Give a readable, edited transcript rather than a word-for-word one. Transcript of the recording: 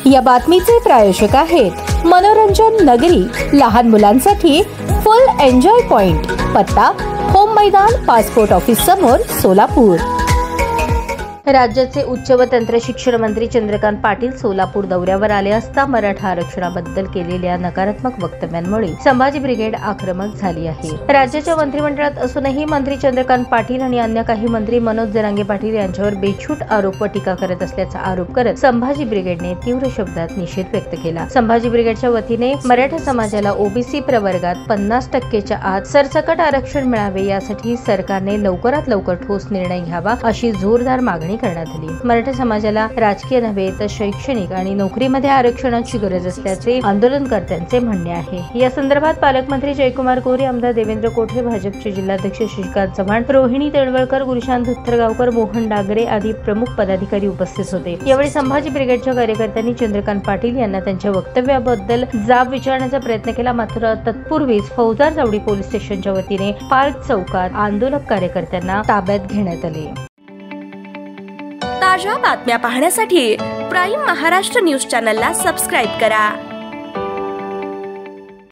या बातमीचे प्रायोजक आहेत मनोरंजन नगरी, लहान मुलांसाठी फुल एन्जॉय पॉइंट, पत्ता होम मैदान, पासपोर्ट ऑफिस समोर, सोलापूर। राज्याचे उच्च व तंत्र शिक्षण मंत्री चंद्रकांत पाटील सोलापूर दौऱ्यावर आले असता मराठा आरक्षणाबद्दल केलेल्या नकारात्मक वक्तव्यांमुळे संभाजी ब्रिगेड आक्रमक झाली आहे। राज्याच्या मंत्रिमंडळात असूनही मंत्री चंद्रकांत पाटील आणि अन्य काही मंत्री मनोज जरांगे पाटील यांच्यावर बेछूट आरोप व टीका करत असल्याचा आरोप करत संभाजी ब्रिगेडने तीव्र शब्दात निषेध व्यक्त केला। संभाजी ब्रिगेडच्या वतीने मराठा समाजाला ओबीसी प्रवर्गात 50% आत सरसकट आरक्षण मिळावे यासाठी सरकारने लवकरात लवकर ठोस निर्णय घ्यावा अशी जोरदार मागणी करण्यात आली। मराठा समाजाला राजकीय नव्हे तर शैक्षणिक आणि नोकरीमध्ये आरक्षणाची गरज असल्याचे आंदोलनकर्त्यांचे म्हणणे आहे। या संदर्भात पालकमंत्री जयकुमार गोरे, आमदार देवेंद्र कोठे, भाजपचे जिल्हाध्यक्ष शशिकांत चव्हाण, रोहिणी तळवळकर, गुलशान धुत्तरगावकर, मोहन डागरे आदी प्रमुख पदाधिकारी उपस्थित होते। यावेळी संभाजी ब्रिगेडच्या कार्यकर्त्यांनी चंद्रकांत पाटील यांना त्यांच्या वक्तव्याबद्दल जाब विचारण्याचा प्रयत्न केला, मात्र तत्पूर्वीच फौजदार चावडी पोलीस स्टेशनच्या वतीने पार्क चौकात आंदोलक कार्यकर्त्यांना ताब्यात घेण्यात आले। ताज्या बातम्या पाहण्यासाठी प्राईम महाराष्ट्र न्यूज चॅनलला सबस्क्राईब करा।